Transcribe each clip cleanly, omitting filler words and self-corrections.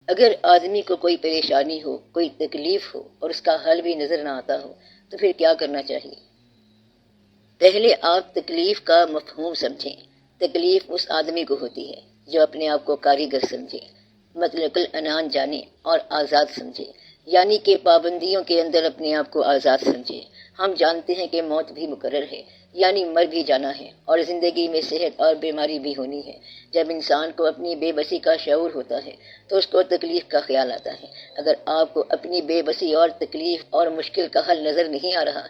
اگر آدمی کو کوئی پریشانی ہو، کوئی تکلیف ہو اور اس کا حل بھی نظر نہ آتا ہو تو پھر کیا کرنا چاہیے؟ پہلے آپ تکلیف کا مفہوم سمجھیں۔ تکلیف اس آدمی کو ہوتی ہے جو اپنے آپ کو کاریگر سمجھے، مطلق العنان جانے اور آزاد سمجھے، یعنی کہ پابندیوں کے اندر اپنے آپ کو آزاد سمجھے۔ ہم جانتے ہیں کہ موت بھی مقرر ہے، یعنی مر بھی جانا ہے، اور زندگی میں صحت اور بیماری بھی ہونی ہے۔ جب انسان کو اپنی بے بسی کا شعور ہوتا ہے تو اس کو تکلیف کا خیال آتا ہے۔ اگر آپ کو اپنی بے بسی اور تکلیف اور مشکل کا حل نظر نہیں آ رہا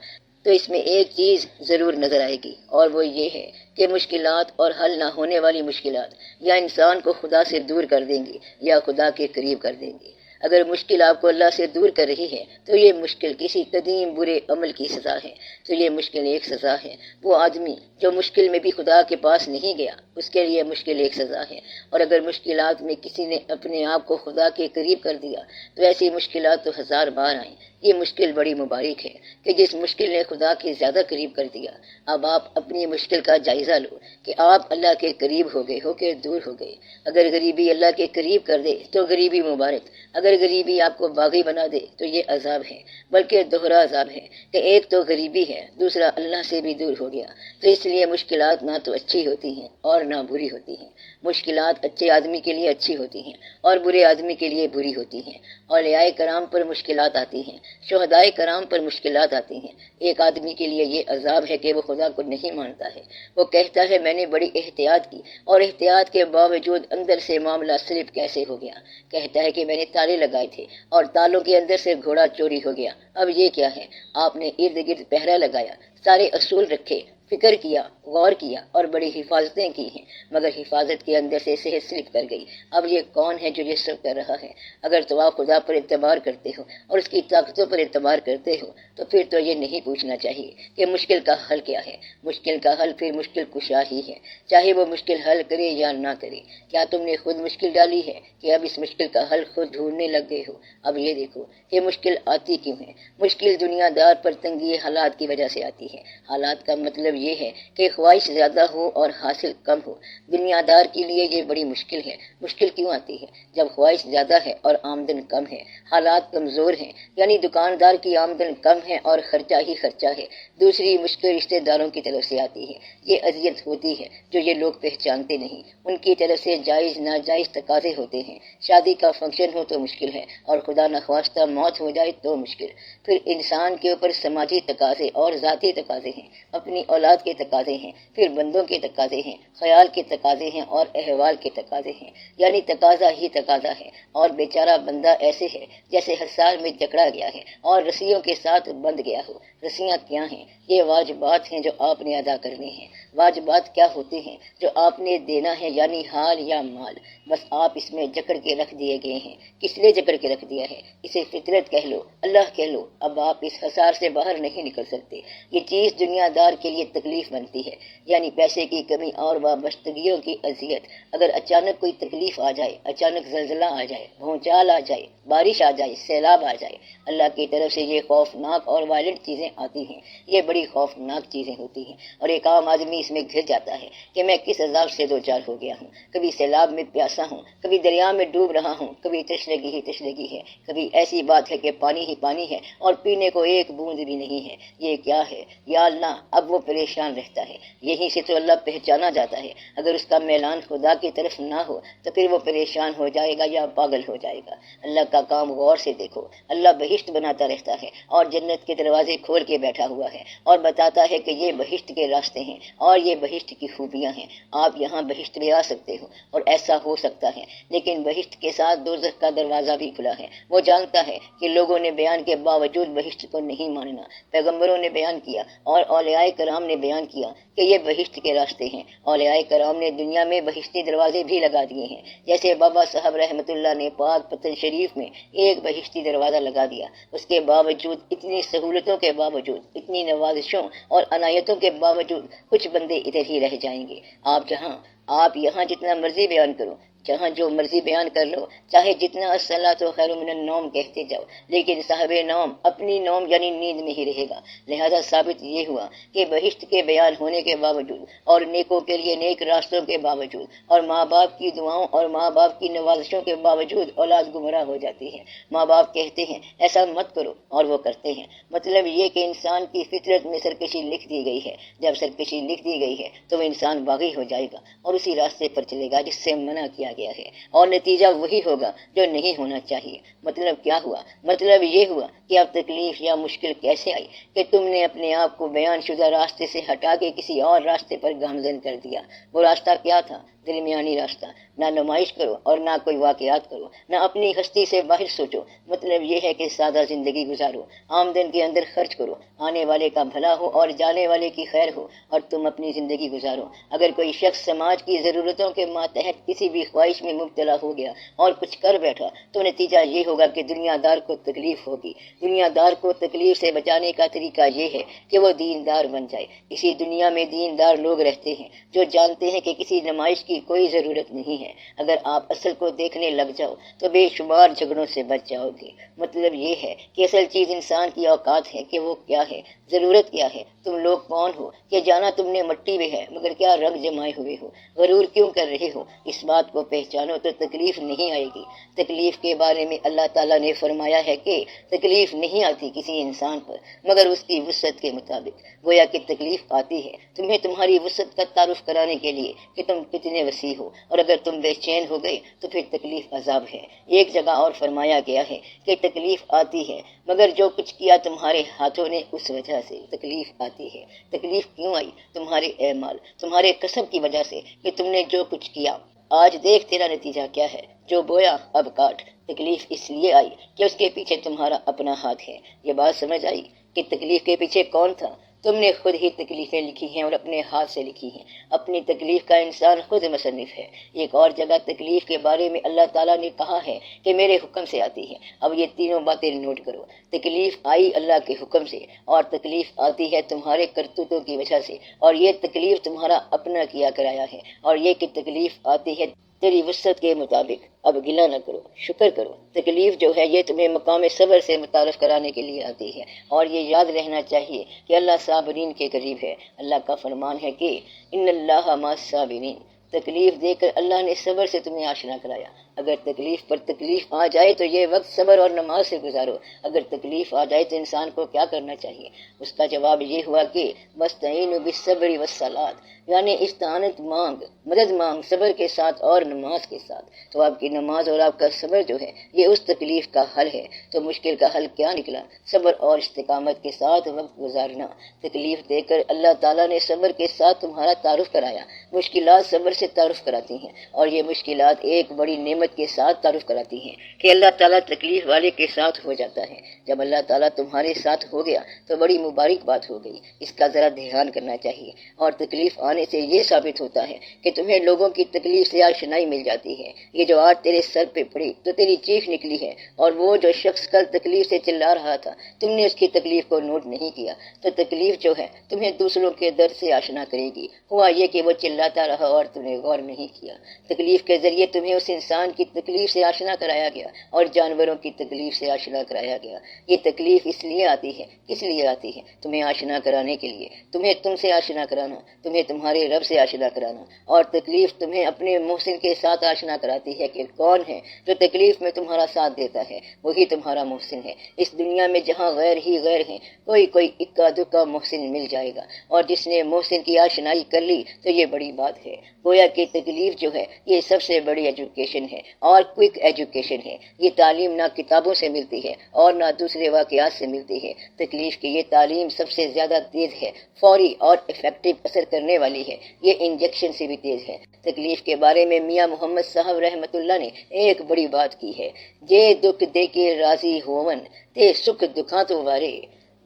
تو اس میں ایک چیز ضرور نظر آئے گی، اور وہ یہ ہے کہ مشکلات اور حل نہ ہونے والی مشکلات یا انسان کو خدا سے دور کر دیں گی یا خدا کے قریب کر دیں گی۔ اگر مشکل آپ کو اللہ سے دور کر رہی ہے تو یہ مشکل کسی قدیم برے عمل کی سزا ہے، تو یہ مشکل ایک سزا ہے۔ وہ آدمی جو مشکل میں بھی خدا کے پاس نہیں گیا، اس کے لیے مشکل ایک سزا ہے۔ اور اگر مشکلات میں کسی نے اپنے آپ کو خدا کے قریب کر دیا تو ایسی مشکلات تو 1000 بار آئیں۔ یہ مشکل بڑی مبارک ہے کہ جس مشکل نے خدا کے زیادہ قریب کر دیا۔ اب آپ اپنی مشکل کا جائزہ لو کہ آپ اللہ کے قریب ہو گئے ہو کہ دور ہو گئے۔ اگر غریبی اللہ کے قریب کر دے تو غریبی مبارک، اگر غریبی آپ کو باغی بنا دے تو یہ عذاب ہے، بلکہ دوہرا عذاب ہے کہ ایک تو غریبی ہے، دوسرا اللہ سے بھی دور ہو گیا۔ تو اس لیے مشکلات نہ تو اچھی ہوتی ہیں اور نہ بری ہوتی ہیں۔ مشکلات اچھے آدمی کے لیے اچھی ہوتی ہیں اور برے آدمی کے لیے بری ہوتی ہیں۔ اولیاء کرام پر مشکلات آتی ہیں، شہدائے کرام پر مشکلات آتی ہیں۔ ایک آدمی کے لیے یہ عذاب ہے کہ وہ خدا کو نہیں مانتا ہے۔ وہ کہتا ہے میں نے بڑی احتیاط کی اور احتیاط کے باوجود اندر سے معاملہ سلپ کیسے ہو گیا۔ کہتا ہے کہ میں نے تالے لگائے تھے اور تالوں کے اندر سے گھوڑا چوری ہو گیا۔ اب یہ کیا ہے؟ آپ نے ارد گرد پہرا لگایا، سارے اصول رکھے، فکر کیا، غور کیا اور بڑی حفاظتیں کی ہیں، مگر حفاظت کے اندر سے صحت سلپ کر گئی۔ اب یہ کون ہے جو یہ سب کر رہا ہے؟ اگر تو آپ خدا پر اعتبار کرتے ہو اور اس کی طاقتوں پر اعتبار کرتے ہو تو پھر تو یہ نہیں پوچھنا چاہیے کہ مشکل کا حل کیا ہے۔ مشکل کا حل پھر مشکل کشا ہی ہے، چاہے وہ مشکل حل کرے یا نہ کرے۔ کیا تم نے خود مشکل ڈالی ہے کہ اب اس مشکل کا حل خود ڈھونڈنے لگ گئے ہو؟ اب یہ دیکھو کہ مشکل آتی کیوں ہے۔ مشکل دنیا دار پر تنگی حالات کی وجہ سے آتی ہے۔ حالات کا مطلب یہ ہے کہ خواہش زیادہ ہو اور حاصل کم ہو۔ دنیا دار کے لیے یہ بڑی مشکل ہے۔ مشکل کیوں آتی ہے؟ جب خواہش زیادہ ہے اور آمدن کم ہے، حالات کمزور ہیں، یعنی دکاندار کی آمدن کم ہے اور خرچہ ہی خرچہ ہے۔ دوسری مشکل رشتہ داروں کی طرف سے آتی ہے۔ یہ اذیت ہوتی ہے جو یہ لوگ پہچانتے نہیں۔ ان کی طرف سے جائز ناجائز تقاضے ہوتے ہیں۔ شادی کا فنکشن ہو تو مشکل ہے، اور خدا نخواستہ موت ہو جائے تو مشکل۔ پھر انسان کے اوپر سماجی تقاضے اور ذاتی تقاضے ہیں، اپنی اولاد کے تقاضے ہیں، پھر بندوں کے تقاضے ہیں، خیال کے تقاضے ہیں اور احوال کے تقاضے ہیں، یعنی تقاضا ہی تقاضا ہے۔ اور بیچارہ بندہ ایسے ہے جیسے حصار میں جکڑا گیا ہے اور رسیوں کے ساتھ بندھ گیا ہو۔ رسیاں کیا ہیں؟ یہ واجبات ہیں جو آپ نے ادا کرنے ہیں۔ واجبات کیا ہوتے ہیں؟ جو آپ نے دینا ہے، یعنی حال یا مال۔ بس آپ اس میں جکڑ کے رکھ دیے گئے ہیں۔ کس لیے جکڑ کے رکھ دیا ہے؟ اسے فطرت کہہ لو، اللہ کہہ لو۔ اب آپ اس حصار سے باہر نہیں نکل سکتے۔ یہ چیز دنیا دار کے لیے تکلیف بنتی ہے، یعنی پیسے کی کمی اور وابستگیوں کی اذیت۔ اگر اچانک کوئی تکلیف آ جائے، اچانک زلزلہ آ جائے، بھونچال آ جائے، بارش آ جائے، سیلاب آ جائے، اللہ کی طرف سے یہ خوفناک اور وائلنٹ چیزیں آتی ہیں۔ یہ بڑی خوفناک چیزیں ہوتی ہیں، اور ایک عام آدمی اس میں گھر جاتا ہے کہ میں کس عذاب سے دو چار ہو گیا ہوں۔ کبھی سیلاب میں پیاسا ہوں، کبھی دریا میں ڈوب رہا ہوں، کبھی تشنگی ہی تشنگی ہے، کبھی ایسی بات ہے کہ پانی ہی پانی ہے اور پینے کو ایک بوند بھی نہیں ہے۔ یہ کیا ہے؟ یا اللہ! اب وہ پریشان رہتا ہے۔ یہیں سے تو اللہ پہچانا جاتا ہے۔ اگر اس کا میلان خدا کی طرف نہ ہو تو پھر وہ پریشان ہو جائے گا یا پاگل ہو جائے گا۔ اللہ کا کام غور سے دیکھو۔ اللہ بہشت بناتا رہتا ہے اور جنت کے دروازے کھول کے بیٹھا ہوا ہے اور بتاتا ہے کہ یہ بہشت کے راستے ہیں اور یہ بہشت کی خوبیاں ہیں۔ آپ یہاں بہشت میں آ سکتے ہو اور ایسا ہو سکتا ہے، لیکن بہشت کے ساتھ دوزخ کا دروازہ بھی کھلا ہے۔ وہ جانتا ہے کہ لوگوں نے بیان کے باوجود بہشت کو نہیں ماننا۔ پیغمبروں نے بیان کیا اور اولیاء کرام نے بیان کیا کہ یہ بہشت کے راستے ہیں۔ اولیاء کرام نے دنیا میں بہشتی دروازے بھی لگا دیے ہیں، جیسے بابا صاحب رحمۃ اللہ نے پاک پتن شریف میں ایک بہشتی دروازہ لگا دیا۔ اس کے باوجود، اتنی سہولتوں کے باوجود، اتنی نوازشوں اور عنایتوں کے باوجود کچھ بندے ادھر ہی رہ جائیں گے۔ آپ یہاں جتنا مرضی بیان کرو جہاں جو مرضی بیان کر لو، چاہے جتنا الصلاۃ خیر من النوم کہتے جاؤ، لیکن صاحب نوم اپنی نوم یعنی نیند میں ہی رہے گا۔ لہذا ثابت یہ ہوا کہ بہشت کے بیان ہونے کے باوجود اور نیکوں کے لیے نیک راستوں کے باوجود اور ماں باپ کی دعاؤں اور ماں باپ کی نوازشوں کے باوجود اولاد گمراہ ہو جاتی ہے۔ ماں باپ کہتے ہیں ایسا مت کرو اور وہ کرتے ہیں۔ مطلب یہ کہ انسان کی فطرت میں سرکشی لکھ دی گئی ہے۔ جب سرکشی لکھ دی گئی ہے تو وہ انسان باغی ہو جائے گا اور اسی راستے پر چلے گا جس سے منع کیا گیا ہے، اور نتیجہ وہی ہوگا جو نہیں ہونا چاہیے۔ مطلب کیا ہوا؟ مطلب یہ ہوا کہ اب تکلیف یا مشکل کیسے آئی کہ تم نے اپنے آپ کو بیان شدہ راستے سے ہٹا کے کسی اور راستے پر گامزن کر دیا۔ وہ راستہ کیا تھا؟ درمیانی راستہ۔ نہ نمائش کرو اور نہ کوئی واقعات کرو، نہ اپنی ہستی سے باہر سوچو۔ مطلب یہ ہے کہ سادہ زندگی گزارو، آمدن کے اندر خرچ کرو، آنے والے کا بھلا ہو اور جانے والے کی خیر ہو، اور تم اپنی زندگی گزارو۔ اگر کوئی شخص سماج کی ضرورتوں کے ماتحت کسی بھی خواہش میں مبتلا ہو گیا اور کچھ کر بیٹھا تو نتیجہ یہ ہوگا کہ دنیا دار کو تکلیف ہوگی۔ دنیا دار کو تکلیف سے بچانے کا طریقہ یہ ہے کہ وہ دیندار بن جائے۔ اسی دنیا میں دیندار لوگ رہتے ہیں جو جانتے ہیں کہ کسی نمائش کی کوئی ضرورت نہیں ہے۔ اگر آپ اصل کو دیکھنے لگ جاؤ تو بے شمار جھگڑوں سے بچ جاؤ گے۔ مطلب یہ ہے کہ اصل چیز انسان کی اوقات ہے کہ وہ کیا ہے، ضرورت کیا ہے، تم لوگ کون ہو کہ جانا تم نے مٹی میں ہے مگر کیا رنگ جمائے ہوئے ہو، غرور کیوں کر رہے ہو؟ اس بات کو پہچانو تو تکلیف نہیں آئے گی۔ تکلیف کے بارے میں اللہ تعالیٰ نے فرمایا ہے کہ تکلیف نہیں آتی کسی انسان پر مگر اس کی وسعت کے مطابق۔ گویا کہ تکلیف آتی ہے تمہیں تمہاری وسعت کا تعارف کرانے کے لیے کہ تم کتنے وسیع ہو، اور اگر تم بے چین ہو گئے تو پھر تکلیف عذاب ہے۔ ایک جگہ اور فرمایا گیا ہے کہ تکلیف آتی ہے مگر جو کچھ کیا تمہارے ہاتھوں نے اس وجہ سے تکلیف آتی ہے۔ تکلیف کیوں آئی؟ تمہارے اعمال، تمہارے کسب کی وجہ سے کہ تم نے جو کچھ کیا۔ آج دیکھ تیرا نتیجہ کیا ہے، جو بویا اب کاٹ۔ تکلیف اس لیے آئی کہ اس کے پیچھے تمہارا اپنا ہاتھ ہے۔ یہ بات سمجھ آئی کہ تکلیف کے پیچھے کون تھا؟ تم نے خود ہی تکلیفیں لکھی ہیں اور اپنے ہاتھ سے لکھی ہیں۔ اپنی تکلیف کا انسان خود مصنف ہے۔ ایک اور جگہ تکلیف کے بارے میں اللہ تعالیٰ نے کہا ہے کہ میرے حکم سے آتی ہے۔ اب یہ تینوں باتیں نوٹ کرو۔ تکلیف آئی اللہ کے حکم سے، اور تکلیف آتی ہے تمہارے کرتوتوں کی وجہ سے، اور یہ تکلیف تمہارا اپنا کیا کرایا ہے، اور یہ کہ تکلیف آتی ہے تیری وسعت کے مطابق۔ اب گلہ نہ کرو، شکر کرو۔ تکلیف جو ہے یہ تمہیں مقام صبر سے متعارف کرانے کے لیے آتی ہے، اور یہ یاد رہنا چاہیے کہ اللہ صابرین کے قریب ہے۔ اللہ کا فرمان ہے کہ ان اللہ مع الصابرین۔ تکلیف دے کر اللہ نے صبر سے تمہیں آشنا کرایا۔ اگر تکلیف پر تکلیف آ جائے تو یہ وقت صبر اور نماز سے گزارو۔ اگر تکلیف آ جائے تو انسان کو کیا کرنا چاہیے؟ اس کا جواب یہ ہوا کہ وَاسْتَعِینُوا بِالصَّبْرِ وَالصَّلَاةِ، یعنی استعانت مانگ، مدد مانگ صبر کے ساتھ اور نماز کے ساتھ۔ تو آپ کی نماز اور آپ کا صبر جو ہے یہ اس تکلیف کا حل ہے۔ تو مشکل کا حل کیا نکلا؟ صبر اور استقامت کے ساتھ وقت گزارنا۔ تکلیف دے کر اللہ تعالیٰ نے صبر کے ساتھ تمہارا تعارف کرایا۔ مشکلات صبر سے تعارف کراتی ہیں، اور یہ مشکلات ایک بڑی نعمت کے ساتھ تعارف کراتی ہیں کہ اللہ تعالیٰ تکلیف والے کے ساتھ ہو جاتا ہے۔ جب اللہ تعالیٰ تمہارے ساتھ ہو گیا تو بڑی مبارک بات ہو گئی۔ اس کا ذرا دھیان کرنا چاہیے۔ اور تکلیف آنے سے یہ ثابت ہوتا ہے کہ تمہیں لوگوں کی تکلیف سے آشنائی مل جاتی ہے۔ یہ جو آج تیرے سر پہ پڑی تو تیری چیخ نکلی ہے، اور وہ جو شخص کل تکلیف سے چلا رہا تھا تم نے اس کی تکلیف کو نوٹ نہیں کیا، تو تکلیف جو ہے تمہیں دوسروں کے درد سے آشنا کرے گی۔ ہوا یہ کہ وہ چلاتا رہا اور تم نے غور نہیں کیا۔ تکلیف کے ذریعے تمہیں اس انسان کی تکلیف سے آشنا کرایا گیا اور جانوروں کی تکلیف سے آشنا کرایا گیا۔ یہ تکلیف اس لیے آتی ہے، کس لیے آتی ہے؟ تمہیں آشنا کرانے کے لیے، تمہیں تم سے آشنا کرانا، تمہیں تمہارے رب سے آشنا کرانا۔ اور تکلیف تمہیں اپنے محسن کے ساتھ آشنا کراتی ہے کہ کون ہے جو تکلیف میں تمہارا ساتھ دیتا ہے، وہی تمہارا محسن ہے۔ اس دنیا میں جہاں غیر ہی غیر ہیں، کوئی اکا دکا محسن مل جائے گا، اور جس نے محسن کی آشنائی کر لی تو یہ بڑی بات ہے۔ گویا کہ تکلیف جو ہے یہ سب سے بڑی ایجوکیشن ہے اور کوئک ایجوکیشن ہے۔ یہ تعلیم نہ کتابوں سے ملتی ہے اور نہ دوسرے واقعات سے ملتی ہے۔ تکلیف کی یہ تعلیم سب سے زیادہ تیز ہے، فوری اور افیکٹو اثر کرنے والی ہے۔ یہ انجیکشن سے بھی تیز ہے۔ تکلیف کے بارے میں میاں محمد صاحب رحمۃ اللہ نے ایک بڑی بات کی ہے: جے دکھ دے کے راضی ہوون تے سکھ دکھاں تو وارے،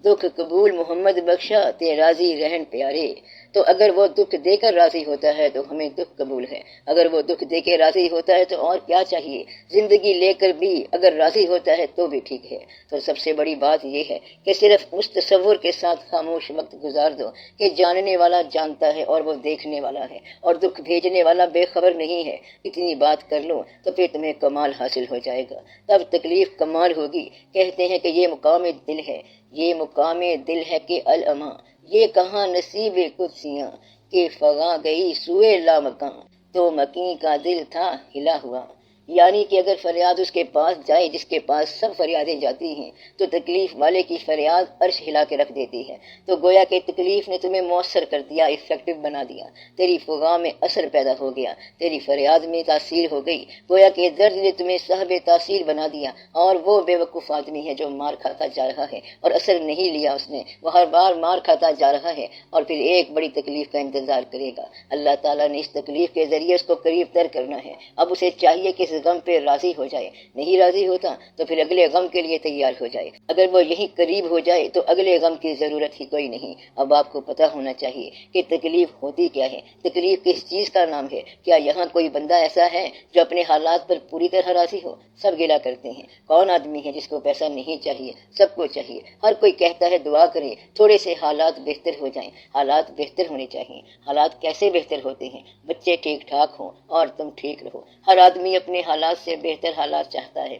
دکھ قبول محمد بخشا تے راضی رہن پیارے۔ تو اگر وہ دکھ دے کر راضی ہوتا ہے تو ہمیں دکھ قبول ہے، اگر وہ دکھ دے کے راضی ہوتا ہے تو اور کیا چاہیے، زندگی لے کر بھی اگر راضی ہوتا ہے تو بھی ٹھیک ہے۔ تو سب سے بڑی بات یہ ہے کہ صرف اس تصور کے ساتھ خاموش وقت گزار دو کہ جاننے والا جانتا ہے اور وہ دیکھنے والا ہے اور دکھ بھیجنے والا بے خبر نہیں ہے۔ اتنی بات کر لو تو پھر تمہیں کمال حاصل ہو جائے گا، تب تکلیف کمال ہوگی۔ کہتے ہیں کہ یہ مقام دل ہے، یہ مقام دل ہے کہ الاماں، یہ کہاں نصیب قدسیاں کہ فغاں گئی سوئے لامکاں، تو مکیں کا دل تھا ہلا ہوا۔ یعنی کہ اگر فریاد اس کے پاس جائے جس کے پاس سب فریادیں جاتی ہیں تو تکلیف والے کی فریاد عرش ہلا کے رکھ دیتی ہے۔ تو گویا کہ تکلیف نے تمہیں مؤثر کر دیا، افیکٹو بنا دیا، تیری فغاں میں اثر پیدا ہو گیا، تیری فریاد میں تاثیر ہو گئی۔ گویا کہ درد نے تمہیں صاحب تاثیر بنا دیا، اور وہ بے وقوف آدمی ہے جو مار کھاتا جا رہا ہے اور اثر نہیں لیا اس نے، وہ ہر بار مار کھاتا جا رہا ہے اور پھر ایک بڑی تکلیف کا انتظار کرے گا۔ اللہ تعالیٰ نے اس تکلیف کے ذریعے اس کو قریب تر کرنا ہے۔ اب اسے چاہیے کہ اس غم پہ راضی ہو جائے، نہیں راضی ہوتا تو پھر اگلے غم کے لیے تیار ہو جائے۔ اگر وہ یہی قریب ہو جائے تو اگلے غم کی ضرورت ہی کوئی نہیں۔ اب آپ کو پتہ ہونا چاہیے کہ تکلیف ہوتی کیا ہے، تکلیف کس چیز کا نام ہے۔ کیا یہاں کوئی بندہ ایسا ہے جو اپنے حالات پر پوری طرح راضی ہو؟ سب گلہ کرتے ہیں۔ کون آدمی ہے جس کو پیسہ نہیں چاہیے؟ سب کو چاہیے۔ ہر کوئی کہتا ہے دعا کریں تھوڑے سے حالات بہتر ہو جائیں۔ حالات بہتر ہونے چاہیے۔ حالات کیسے بہتر ہوتے ہیں؟ بچے ٹھیک ٹھاک ہوں اور تم ٹھیک رہو۔ ہر آدمی اپنے حالات سے بہتر حالات چاہتا ہے،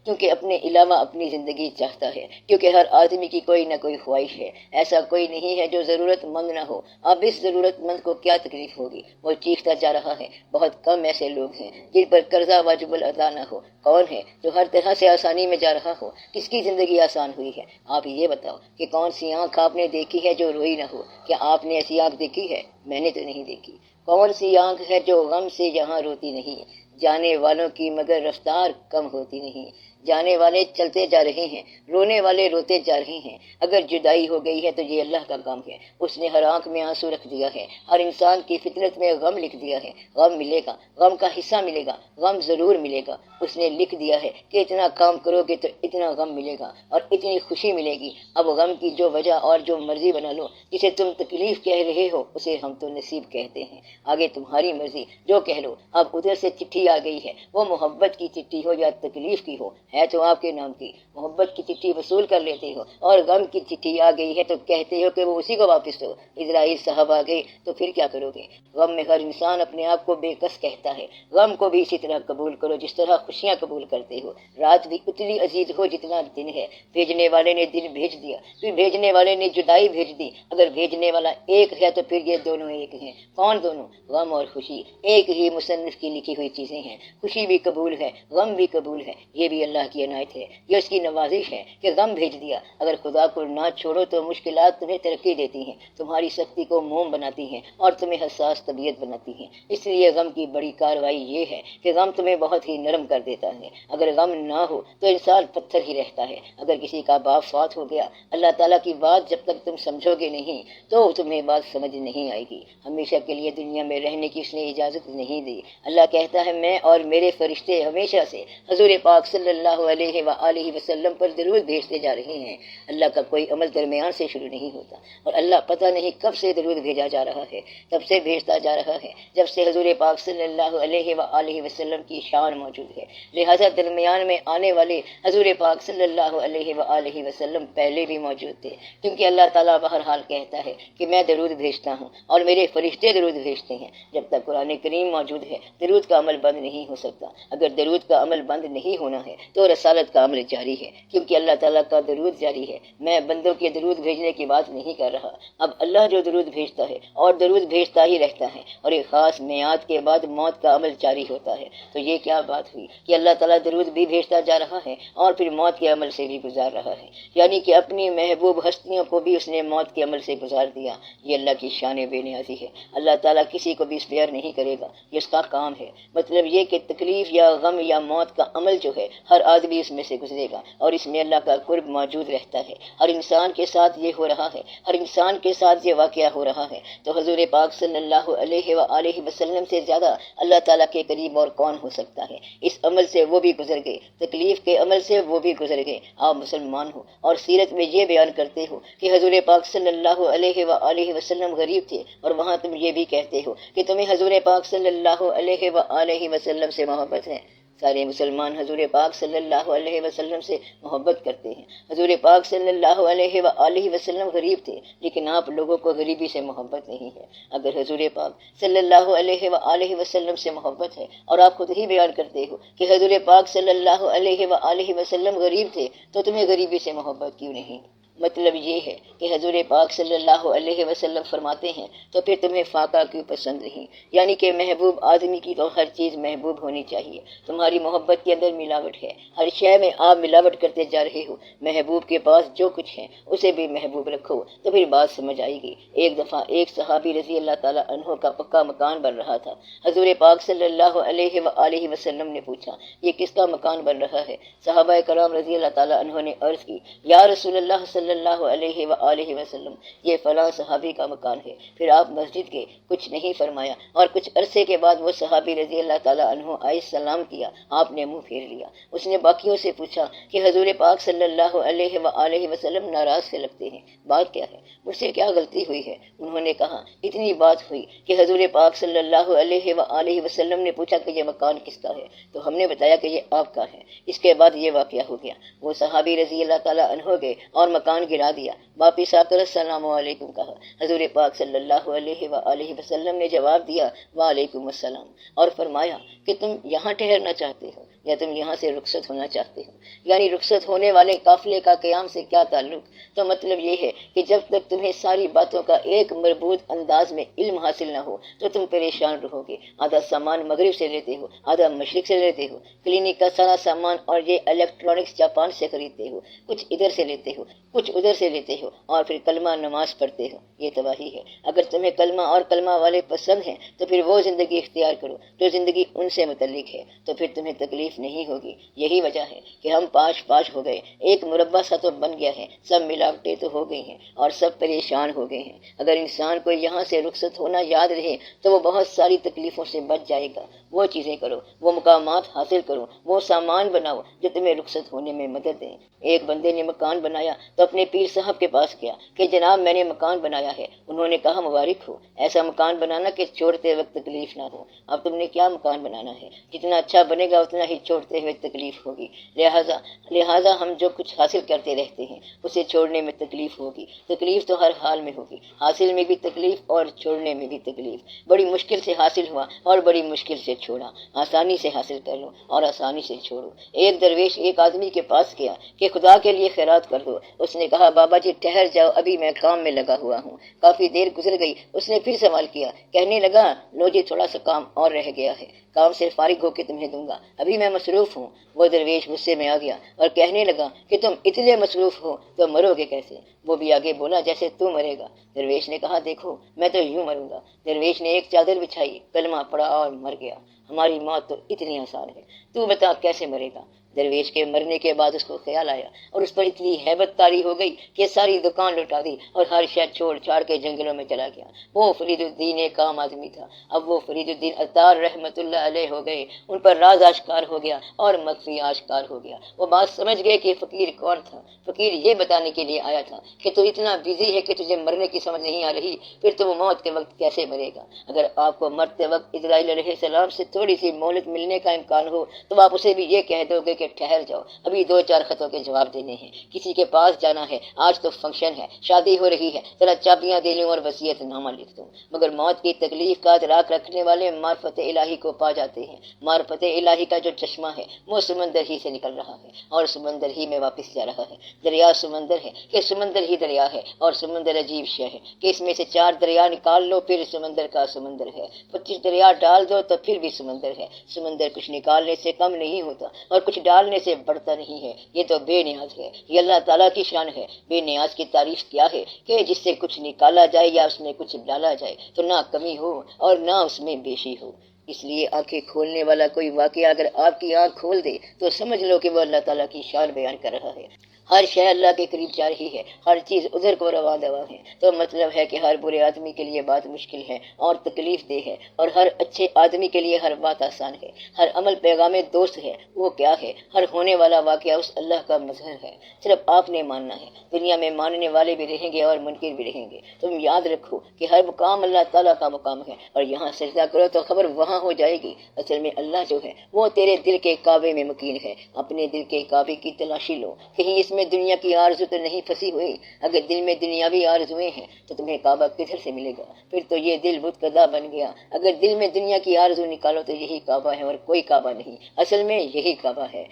کیونکہ اپنے علاوہ اپنی زندگی چاہتا ہے، کیونکہ ہر آدمی کی کوئی نہ کوئی خواہش ہے۔ ایسا کوئی نہیں ہے جو ضرورت مند نہ ہو۔ اب اس ضرورت مند کو کیا تکلیف ہوگی؟ وہ چیختا جا رہا ہے۔ بہت کم ایسے لوگ ہیں جن پر قرضہ واجب الادا نہ ہو۔ کون ہے جو ہر طرح سے آسانی میں جا رہا ہو؟ کس کی زندگی آسان ہوئی ہے؟ آپ یہ بتاؤ کہ کون سی آنکھ آپ نے دیکھی ہے جو روئی نہ ہو؟ کیا آپ نے ایسی آنکھ دیکھی ہے؟ میں نے تو نہیں دیکھی۔ کون سی آنکھ ہے جو غم سے یہاں روتی نہیں؟ جانے والوں کی مگر رفتار کم ہوتی نہیں۔ جانے والے چلتے جا رہے ہیں، رونے والے روتے جا رہے ہیں۔ اگر جدائی ہو گئی ہے تو یہ اللہ کا کام ہے، اس نے ہر آنکھ میں آنسو رکھ دیا ہے، ہر انسان کی فطرت میں غم لکھ دیا ہے۔ غم ملے گا، غم کا حصہ ملے گا، غم ضرور ملے گا۔ اس نے لکھ دیا ہے کہ اتنا کام کرو گے تو اتنا غم ملے گا اور اتنی خوشی ملے گی۔ اب غم کی جو وجہ اور جو مرضی بنا لو، جسے تم تکلیف کہہ رہے ہو اسے ہم تو نصیب کہتے ہیں۔ آگے تمہاری مرضی، جو کہہ لو۔ اب ادھر سے چٹھی آ گئی ہے، وہ محبت کی چٹھی ہو یا تکلیف کی ہو، ہے تو آپ کے نام کی۔ محبت کی چٹھی وصول کر لیتے ہو اور غم کی چٹھی آ گئی ہے تو کہتے ہو کہ وہ اسی کو واپس دو۔ اسرائیل صاحب آ گئے تو پھر کیا کرو گے؟ غم میں ہر انسان اپنے آپ کو بے کس کہتا ہے۔ غم کو بھی اسی طرح قبول کرو جس طرح خوشیاں قبول کرتے ہو۔ رات بھی اتنی عزیز ہو جتنا دن ہے۔ بھیجنے والے نے دن بھیج دیا، پھر بھیجنے والے نے جدائی بھیج دی۔ اگر بھیجنے والا ایک ہے تو پھر یہ دونوں ایک ہیں۔ کون دونوں؟ غم اور خوشی ایک ہی مصنف کی لکھی ہوئی چیزیں ہیں۔ خوشی بھی قبول ہے، غم بھی قبول ہے۔ یہ بھی اللہ کی عنایت ہے، یہ اس کی نوازش ہے کہ غم بھیج دیا۔ اگر خدا کو نہ چھوڑو تو مشکلات تمہیں ترقی دیتی ہیں، تمہاری سختی کو موم بناتی ہیں اور تمہیں حساس طبیعت بناتی ہیں۔ اس لیے غم کی بڑی کارروائی یہ ہے کہ غم تمہیں بہت ہی نرم کر دیتا ہے۔ اگر غم نہ ہو تو انسان پتھر ہی رہتا ہے۔ اگر کسی کا باپ فوت ہو گیا، اللہ تعالیٰ کی بات جب تک تم سمجھو گے نہیں تو تمہیں بات سمجھ نہیں آئے گی۔ ہمیشہ کے لیے دنیا میں رہنے کی اس نے اجازت نہیں دی۔ اللہ کہتا ہے میں اور میرے فرشتے ہمیشہ سے حضور پاک صلی اللہ علیہ وآلہ وسلم پر درود بھیجتے جا رہے ہیں۔ اللہ کا کوئی عمل درمیان سے شروع نہیں ہوتا، اور اللہ پتہ نہیں کب سے درود بھیجا جا رہا ہے، تب سے بھیجتا جا رہا ہے جب سے حضور پاک صلی اللہ علیہ وآلہ وسلم کی شان موجود ہے۔ لہٰذا درمیان میں آنے والے حضور پاک صلی اللہ علیہ وآلہ وسلم پہلے بھی موجود تھے، کیونکہ اللہ تعالیٰ بہرحال کہتا ہے کہ میں درود بھیجتا ہوں اور میرے فرشتے درود بھیجتے ہیں۔ جب تک قرآن کریم موجود ہے درود کا عمل بند نہیں ہو سکتا۔ اگر درود کا عمل بند نہیں ہونا ہے تو رسالت کا عمل جاری ہے، کیونکہ اللہ تعالیٰ کا درود جاری ہے۔ میں بندوں کے درود بھیجنے کی بات نہیں کر رہا۔ اب اللہ جو درود بھیجتا ہے اور درود بھیجتا ہی رہتا ہے، اور ایک خاص میعاد کے بعد موت کا عمل جاری ہوتا ہے۔ تو یہ کیا بات ہوئی کہ اللہ تعالیٰ درود بھی بھیجتا جا رہا ہے اور پھر موت کے عمل سے بھی گزار رہا ہے، یعنی کہ اپنی محبوب ہستیوں کو بھی اس نے موت کے عمل سے گزار دیا۔ یہ اللہ کی شان بے نیازی ہے۔ اللہ تعالیٰ کسی کو بھی اسپیئر نہیں کرے گا، یہ اس کا کام ہے۔ مطلب یہ کہ تکلیف یا غم یا موت کا عمل جو ہے ہر آدمی اس میں سے گزرے گا اور اس میں اللہ کا قرب موجود رہتا ہے. ہر انسان کے ساتھ یہ ہو رہا ہے، ہر انسان کے ساتھ یہ واقعہ ہو رہا ہے. تو حضور پاک صلی اللہ علیہ وآلہ وسلم سے زیادہ اللہ تعالیٰ کے قریب اور کون ہو سکتا ہے؟ اس عمل سے وہ بھی گزر گئے، تکلیف کے عمل سے وہ بھی گزر گئے. آپ مسلمان ہو اور سیرت میں یہ بیان کرتے ہو کہ حضور پاک صلی اللہ علیہ وآلہ وسلم غریب تھے، اور وہاں تم یہ بھی کہتے ہو کہ تمہیں حضور پاک صلی اللہ علیہ وآلہ وسلم سے محبت ہے. سارے مسلمان حضور پاک صلی اللہ علیہ وسلم سے محبت کرتے ہیں. حضور پاک صلی اللہ علیہ وآلہ وسلم غریب تھے، لیکن آپ لوگوں کو غریبی سے محبت نہیں ہے. اگر حضور پاک صلی اللہ علیہ وآلہ وسلم سے محبت ہے، اور آپ خود ہی بیان کرتے ہو کہ حضور پاک صلی اللہ علیہ وآلہ وسلم غریب تھے، تو تمہیں غریبی سے محبت کیوں نہیں؟ مطلب یہ ہے کہ حضور پاک صلی اللہ علیہ وسلم فرماتے ہیں تو پھر تمہیں فاقہ کیوں پسند نہیں؟ یعنی کہ محبوب آدمی کی تو ہر چیز محبوب ہونی چاہیے. تمہاری محبت کے اندر ملاوٹ ہے، ہر شے میں آپ ملاوٹ کرتے جا رہے ہو. محبوب کے پاس جو کچھ ہے اسے بھی محبوب رکھو تو پھر بات سمجھ آئے گی. ایک دفعہ ایک صحابی رضی اللہ تعالیٰ عنہ کا پکا مکان بن رہا تھا. حضور پاک صلی اللہ علیہ وآلہ وسلم نے پوچھا یہ کس کا مکان بن رہا ہے؟ صحابہ کرام رضی اللہ تعالیٰ عنہ نے عرض کی یا رسول اللہ صلی اللہ علیہ وآلہ وسلم یہ فلاں صحابی کا مکان ہے. پھر آپ مسجد کے کچھ نہیں فرمایا، اور کچھ عرصے کے بعد وہ صحابی رضی اللہ تعالیٰ عنہ آئے، سلام کیا، آپ نے منہ پھیر لیا. اس نے باقیوں سے پوچھا کہ حضور پاک صلی اللہ علیہ وآلہ وسلم ناراض سے لگتے ہیں، بات کیا ہے؟ مجھ سے کیا غلطی ہوئی ہے؟ انہوں نے کہا اتنی بات ہوئی کہ حضور پاک صلی اللہ علیہ وآلہ وسلم نے پوچھا کہ یہ مکان کس کا ہے، تو ہم نے بتایا کہ یہ آپ کا ہے. اس کے بعد یہ واقعہ ہو گیا. وہ صحابی رضی اللہ تعالیٰ عنہ گئے اور مکان گرا دیا. واپس آ کر السلام علیکم کہا. حضور پاک صلی اللہ علیہ وآلہ وسلم نے جواب دیا وعلیکم السلام، اور فرمایا کہ تم یہاں ٹھہرنا چاہتے ہو یا تم یہاں سے رخصت ہونا چاہتے ہو؟ یعنی رخصت ہونے والے قافلے کا قیام سے کیا تعلق؟ تو مطلب یہ ہے کہ جب تک تمہیں ساری باتوں کا ایک مربوط انداز میں علم حاصل نہ ہو تو تم پریشان رہو گے. آدھا سامان مغرب سے لیتے ہو، آدھا مشرق سے لیتے ہو. کلینک کا سارا سامان اور یہ الیکٹرانکس جاپان سے خریدتے ہو، کچھ ادھر سے لیتے ہو کچھ ادھر سے لیتے ہو، اور پھر کلمہ نماز پڑھتے ہو. یہ تباہی ہے. اگر تمہیں کلمہ اور کلمہ والے پسند ہیں تو پھر وہ زندگی اختیار کرو جو زندگی ان سے متعلق ہے، تو پھر تمہیں تکلیف نہیں ہوگی. یہی وجہ ہے کہ ہم پاش پاش ہو گئے، ایک مربع سا تو بن گیا ہے، سب ملاوٹیں تو ہو گئی ہیں اور سب پریشان ہو گئے ہیں. اگر انسان کو یہاں سے رخصت ہونا یاد رہے تو وہ بہت ساری تکلیفوں سے بچ جائے گا. وہ چیزیں کرو، وہ مقامات حاصل کرو، وہ سامان بناؤ جو تمہیں رخصت ہونے میں مدد دیں. ایک بندے نے مکان بنایا تو اپنے پیر صاحب کے پاس گیا کہ جناب میں نے مکان بنایا ہے. انہوں نے کہا مبارک ہو، ایسا مکان بنانا کہ چھوڑتے وقت تکلیف نہ ہو. اب تم نے کیا مکان بنانا ہے؟ جتنا اچھا بنے گا اتنا ہی چھوڑتے ہوئے تکلیف ہوگی. لہٰذا ہم جو کچھ حاصل کرتے رہتے ہیں اسے چھوڑنے میں تکلیف ہوگی. تکلیف تو ہر حال میں ہوگی، حاصل میں بھی تکلیف اور چھوڑنے میں بھی تکلیف. بڑی مشکل سے حاصل ہوا اور بڑی مشکل سے چھوڑا. آسانی سے حاصل کر لو اور آسانی سے چھوڑو. ایک درویش ایک آدمی کے پاس گیا کہ خدا کے لیے خیرات کر دو. اس نے کہا بابا جی ٹھہر جاؤ، ابھی میں کام میں لگا ہوا ہوں. کافی دیر گزر گئی. اس نے پھر سوال کیا، کہنے لگا لو جی تھوڑا سا کام اور رہ گیا ہے، کام سے فارغ ہو کے تمہیں دوں گا، ابھی میں مصروف ہوں. وہ درویش غصے میں آ گیا اور کہنے لگا کہ تم اتنے مصروف ہو تو مرو گے کیسے؟ وہ بھی آگے بولا جیسے تو مرے گا. درویش نے کہا دیکھو میں تو یوں مروں گا. درویش نے ایک چادر بچھائی، کلمہ پڑھا اور مر گیا. ہماری موت تو اتنی آسان ہے، تو بتا کیسے مرے گا؟ درویش کے مرنے کے بعد اس کو خیال آیا اور اس پر اتنی ہیبت طاری ہو گئی کہ ساری دکان لٹا دی اور ہر شے چھوڑ چھاڑ کے جنگلوں میں چلا گیا. وہ فرید الدین ایک عام آدمی تھا. اب وہ فرید الدین عطار رحمت اللہ علیہ ہو گئے. ان پر راز آشکار ہو گیا اور مخفی آشکار ہو گیا. وہ بات سمجھ گئے کہ فقیر کون تھا. فقیر یہ بتانے کے لیے آیا تھا کہ تو اتنا بزی ہے کہ تجھے مرنے کی سمجھ نہیں آ رہی، پھر تو وہ موت کے وقت کیسے مرے گا؟ اگر آپ کو مرتے وقت اسرائیل علیہ السلام سے تھوڑی سی مہلت ملنے کا امکان ہو تو آپ اسے بھی یہ کہہ دو گے کہ ٹھہر جاؤ، ابھی 2-4 خطوں کے جواب دینے ہیں، کسی کے پاس جانا ہے، آج تو فنکشن ہے، شادی ہو رہی ہے، ذرا چابیاں دے لوں اور وصیت نامہ لکھ دوں. مگر موت کی تکلیف کا ادراک رکھنے والے معرفت الہی کو پا جاتے ہیں. معرفت الہی کا جو چشمہ ہے وہ سمندر ہی سے نکل رہا ہے اور سمندر ہی میں واپس جا رہا ہے. دریا سمندر ہے کہ سمندر ہی دریا ہے، اور سمندر عجیب شے ہے کہ اس میں سے 4 دریا نکال لو پھر سمندر کا سمندر ہے، 25 دریا ڈال دو تو پھر بھی سمندر ہے. سمندر کچھ نکالنے سے کم نہیں ہوتا اور کچھ ڈالنے سے بڑھتا نہیں ہے. یہ تو بے نیاز ہے، یہ اللہ تعالیٰ کی شان ہے. بے نیاز کی تعریف کیا ہے کہ جس سے کچھ نکالا جائے یا اس میں کچھ ڈالا جائے تو نہ کمی ہو اور نہ اس میں بیشی ہو. اس لیے آنکھیں کھولنے والا کوئی واقعہ اگر آپ کی آنکھ کھول دے تو سمجھ لو کہ وہ اللہ تعالیٰ کی شان بیان کر رہا ہے۔ ہر شے اللہ کے قریب جا رہی ہے، ہر چیز ادھر کو رواں دوا ہے، تو مطلب ہے کہ ہر برے آدمی کے لیے بات مشکل ہے اور تکلیف دہ ہے، اور ہر اچھے آدمی کے لیے ہر بات آسان ہے۔ ہر عمل پیغام دوست ہے، وہ کیا ہے؟ ہر ہونے والا واقعہ اس اللہ کا مظہر ہے، صرف آپ نے ماننا ہے۔ دنیا میں ماننے والے بھی رہیں گے اور منکر بھی رہیں گے۔ تم یاد رکھو کہ ہر مقام اللہ تعالیٰ کا مقام ہے، اور یہاں سجدہ کرو تو خبر وہاں ہو جائے گی۔ اصل میں اللہ جو ہے وہ تیرے دل کے کعبے میں مکین ہے۔ اپنے دل کے کعبے کی تلاشی لو، کہیں اس میں دنیا کی آرزو تو نہیں پھنسی ہوئی۔ اگر دل میں دنیاوی آرزویں ہیں تو تمہیں کعبہ کدھر سے ملے گا؟ پھر تو یہ دل بت کدا بن گیا۔ اگر دل میں دنیا کی آرزو نکالو تو یہی کعبہ ہے اور کوئی کعبہ نہیں، اصل میں یہی کعبہ ہے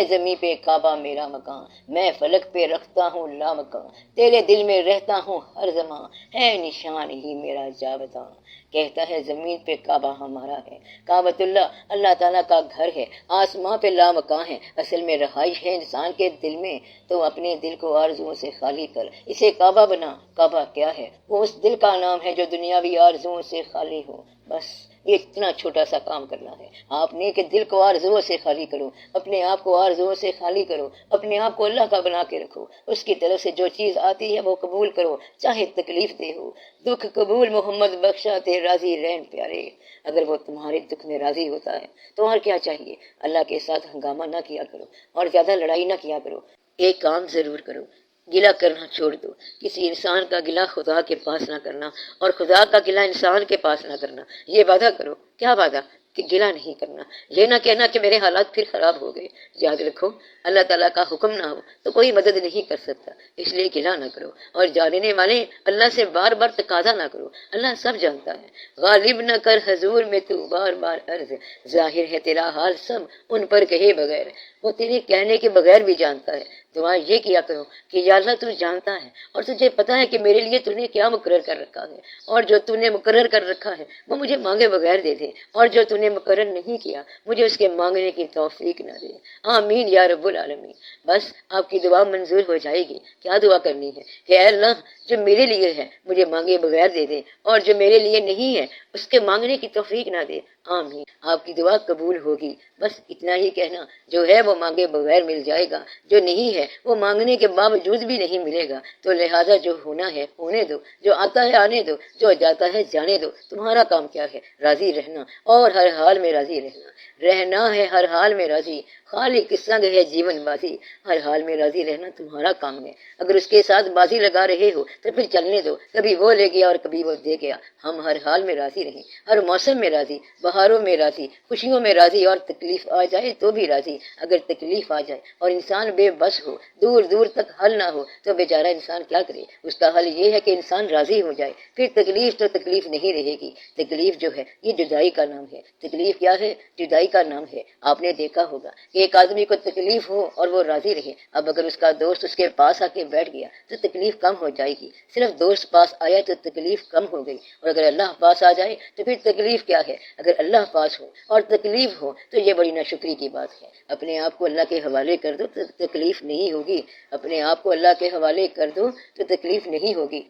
زمیں پہ کعبہ میرا مکان، میں فلک پہ رکھتا ہوں لامکاں، تیرے دل میں رہتا ہوں ہر زمان، ہے نشان ہی میرا جاوداں۔ کہتا ہے زمین پہ کعبہ ہمارا ہے، کعبۃ اللہ اللہ تعالیٰ کا گھر ہے، آسماں پہ لامکاں ہے، اصل میں رہائش ہے انسان کے دل میں۔ تو اپنے دل کو آرزوؤں سے خالی کر، اسے کعبہ بنا۔ کعبہ کیا ہے؟ وہ اس دل کا نام ہے جو دنیاوی آرزوؤں سے خالی ہو۔ بس یہ اتنا چھوٹا سا کام کرنا ہے آپ نے کہ دل کو آرزوؤں سے خالی کرو، اپنے آپ کو آرزوؤں سے خالی کرو، اپنے آپ کو اللہ کا بنا کے رکھو، اس کی طرف سے جو چیز آتی ہے وہ قبول کرو، چاہے تکلیف دہ ہو۔ دکھ قبول محمد بخشا تے راضی رہن پیارے۔ اگر وہ تمہارے دکھ میں راضی ہوتا ہے تو اور کیا چاہیے؟ اللہ کے ساتھ ہنگامہ نہ کیا کرو اور زیادہ لڑائی نہ کیا کرو۔ ایک کام ضرور کرو، گلہ کرنا چھوڑ دو۔ کسی انسان کا گلہ خدا کے پاس نہ کرنا اور خدا کا گلہ انسان کے پاس نہ کرنا۔ یہ وعدہ کرو۔ کیا وعدہ؟ کہ گلہ نہیں کرنا، یہ نہ کہنا کہ میرے حالات پھر خراب ہو گئے۔ یاد رکھو اللہ تعالیٰ کا حکم نہ ہو تو کوئی مدد نہیں کر سکتا، اس لیے گلہ نہ کرو، اور جاننے والے اللہ سے بار بار تقاضا نہ کرو، اللہ سب جانتا ہے۔ غالب نہ کر حضور میں تو بار بار عرض، ظاہر ہے تیرا حال سب ان پر کہے بغیر، وہ تیرے کہنے کے بغیر بھی جانتا ہے۔ دعا یہ کیا کرو کہ یا اللہ تو جانتا ہے اور تجھے پتا ہے کہ میرے لیے تو نے کیا مقرر کر رکھا ہے، اور جو تو نے مقرر کر رکھا ہے وہ مجھے مانگے بغیر دے دے، اور جو تو نے مقرر نہیں کیا مجھے اس کے مانگنے کی توفیق نہ دے۔ آمین یا رب العالمین۔ بس آپ کی دعا منظور ہو جائے گی۔ کیا دعا کرنی ہے کہ اے اللہ جو میرے لیے ہے مجھے مانگے بغیر دے دے، اور جو میرے لیے نہیں ہے اس کے مانگنے کی توفیق نہ دے۔ آمین۔ آپ کی دعا قبول ہوگی۔ بس اتنا ہی کہنا، جو ہے وہ مانگے بغیر مل جائے گا، جو نہیں ہے وہ مانگنے کے باوجود بھی نہیں ملے گا۔ تو لہٰذا جو ہونا ہے ہونے دو، جو آتا ہے آنے دو، جو جاتا ہے جانے دو۔ تمہارا کام کیا ہے؟ راضی رہنا، اور ہر حال میں راضی رہنا۔ رہنا ہے ہر حال میں راضی، خالق کے سنگ ہے جیون بازی۔ ہر حال میں راضی رہنا تمہارا کام ہے۔ اگر اس کے ساتھ بازی لگا رہے ہو تو پھر چلنے دو، کبھی وہ لے گیا اور کبھی وہ دے گیا۔ ہم ہر حال میں راضی رہیں، ہر موسم میں راضی، بہاروں میں راضی، خوشیوں میں راضی، اور تکلیف آ جائے تو بھی راضی۔ اگر تکلیف آ جائے اور انسان بے بس ہو، دور دور تک حل نہ ہو، تو بیچارہ انسان کیا کرے؟ اس کا حل یہ ہے کہ انسان راضی ہو جائے، پھر تکلیف تو تکلیف نہیں رہے گی۔ تکلیف جو ہے یہ جدائی کا نام ہے۔ تکلیف کیا ہے؟ جدائی کا نام ہے۔ آپ نے دیکھا ہوگا کہ ایک آدمی کو تکلیف ہو اور وہ راضی رہے، اب اگر اس کا دوست اس کے پاس آ کے بیٹھ گیا تو تکلیف کم ہو جائے گی۔ صرف دوست پاس آیا تو تکلیف کم ہو گئی، اور اگر اللہ پاس آ جائے تو پھر تکلیف کیا ہے؟ اگر اللہ پاس ہو اور تکلیف ہو تو یہ بڑی ناشکری کی بات ہے۔ اپنے آپ کو اللہ کے حوالے کر دو تو تکلیف نہیں ہوگی، اپنے آپ کو اللہ کے حوالے کر دو تو تکلیف نہیں ہوگی۔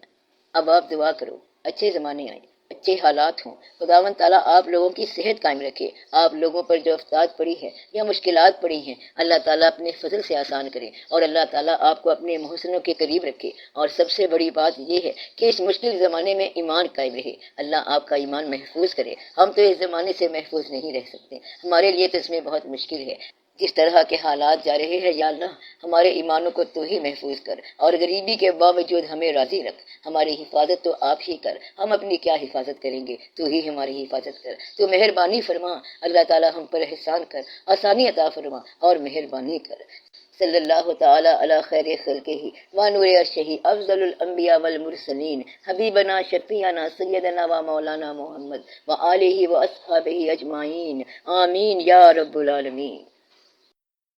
اب آپ دعا کرو اچھے زمانے آئیں، اچھے حالات ہوں، خداوند تعالیٰ آپ لوگوں کی صحت قائم رکھے، آپ لوگوں پر جو آفتات پڑی ہے یا مشکلات پڑی ہیں اللہ تعالیٰ اپنے فضل سے آسان کرے، اور اللہ تعالیٰ آپ کو اپنے محسنوں کے قریب رکھے۔ اور سب سے بڑی بات یہ ہے کہ اس مشکل زمانے میں ایمان قائم رہے، اللہ آپ کا ایمان محفوظ کرے۔ ہم تو اس زمانے سے محفوظ نہیں رہ سکتے، ہمارے لیے تو اس میں بہت مشکل ہے۔ جس طرح کے حالات جا رہے ہیں یا اللہ ہمارے ایمانوں کو تو ہی محفوظ کر، اور غریبی کے باوجود ہمیں راضی رکھ۔ ہماری حفاظت تو آپ ہی کر، ہم اپنی کیا حفاظت کریں گے؟ تو ہی ہماری حفاظت کر، تو مہربانی فرما اللہ تعالیٰ، ہم پر احسان کر، آسانی عطا فرما اور مہربانی کر۔ صلی اللہ تعالی علی خیر خلقہ و نور عرشہ افضل الانبیاء والمرسلین حبیبنا شفیعنا سیدنا و مولانا محمد و آلہ و اصحابہ اجمعین، آمین یا رب العالمین۔